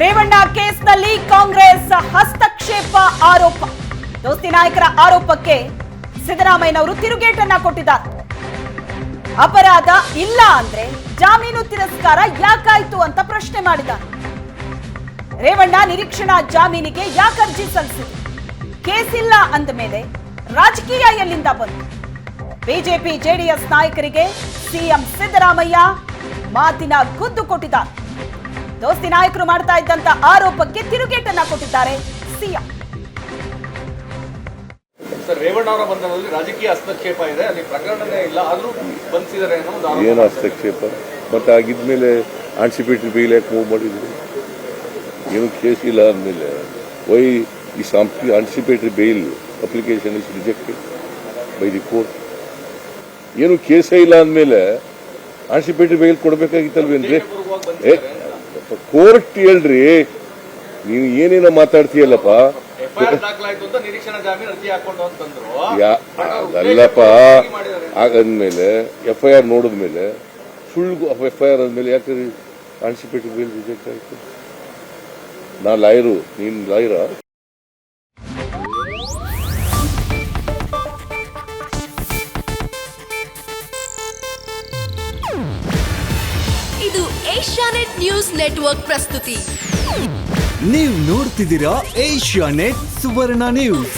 ರೇವಣ್ಣ ಕೇಸ್ನಲ್ಲಿ ಕಾಂಗ್ರೆಸ್ ಹಸ್ತಕ್ಷೇಪ ಆರೋಪ. ದೋಸ್ತಿ ನಾಯಕರ ಆರೋಪಕ್ಕೆ ಸಿದ್ದರಾಮಯ್ಯನವರು ತಿರುಗೇಟನ್ನ ಕೊಟ್ಟಿದ್ದಾರೆ. ಅಪರಾಧ ಇಲ್ಲ ಅಂದ್ರೆ ಜಾಮೀನು ತಿರಸ್ಕಾರ ಯಾಕಾಯ್ತು ಅಂತ ಪ್ರಶ್ನೆ ಮಾಡಿದ್ದಾರೆ. ರೇವಣ್ಣ ನಿರೀಕ್ಷಣಾ ಜಾಮೀನಿಗೆ ಯಾಕೆ ಅರ್ಜಿ ಸಲ್ಲಿಸಿದ್ರು? ಕೇಸ್ ಇಲ್ಲ ಅಂದ ಮೇಲೆ ರಾಜಕೀಯ ಎಲ್ಲಿಂದ ಬಂತು? ಬಿಜೆಪಿ ಜೆಡಿಎಸ್ ನಾಯಕರಿಗೆ ಸಿಎಂ ಸಿದ್ದರಾಮಯ್ಯ ಮಾತಿನ ಗುದ್ದು ಕೊಟ್ಟಿದ್ದಾರೆ. ದೋಸ್ತಿ ನಾಯಕರು ಮಾಡ್ತಾ ಇದ್ದಂತ ಆರೋಪಕ್ಕೆ ತಿರುಗೇಟನ್ನ ಕೊಟ್ಟಿದ್ದಾರೆ ಸಿಎಂ. ಸರ್, ರೇವಣ್ಣ ಅವರ ಬಂಧನದಲ್ಲಿ ರಾಜಕೀಯ ಹಸ್ತಕ್ಷೇಪ ಇದೆ, ಅಲ್ಲಿ ಪ್ರಕರಣನೇ ಇಲ್ಲ, ಆದ್ರೂ ಬಂಧಿಸಿದ್ದಾರೆ ಅನ್ನೋ ಏನು ಹಸ್ತಕ್ಷೇಪ? ಮತ್ತೆ ಆಗಿದ್ಮೇಲೆ ಆಂಟಿಸಿಪೇಟರಿ ಬೇಲ್ ಯಾಕೆ ಮೂವ್ ಮಾಡಿದ್ರು? ಏನು ಕೇಸ್ ಇಲ್ಲ ಅಂದಮೇಲೆ ವೈ ಈ anticipatory bale application is rejected by the court? ಏನು ಕೇಸೇ ಇಲ್ಲ ಅಂದಮೇಲೆ ಆಂಟಿಸಿಪೇಟರಿ ಬೇಲ್ ಕೊಡ್ಬೇಕಾಗಿತ್ತಲ್ವೇನ್ರಿ? ಕೋರ್ಟ್ ಹೇಳ್ರಿ, ನೀವು ಏನೇನೋ ಮಾತಾಡ್ತೀಯಲ್ಲಪ್ಪ. ಅಲ್ಲಪ್ಪ, ಆಗಂದ್ಮೇಲೆ FIR ನೋಡಿದ್ಮೇಲೆ ಸುಳ್ಳು FIR ಆದ್ಮೇಲೆ ಯಾಕೆ ಆಂಟಿಸಿಪೇಟರಿ ಬೇಲ್ ರಿಜೆಕ್ಟ್ ಆಯ್ತು? ನಾ ಲಾಯರು, ನೀನ್ ಲಾಯರ? ಇದು ಏಷ್ಯಾನೆಟ್ ನ್ಯೂಸ್ ನೆಟ್ವರ್ಕ್ ಪ್ರಸ್ತುತಿ. ನೀವು ನೋಡ್ತಿದ್ದೀರಾ ಏಷ್ಯಾನೆಟ್ ಸುವರ್ಣ ನ್ಯೂಸ್.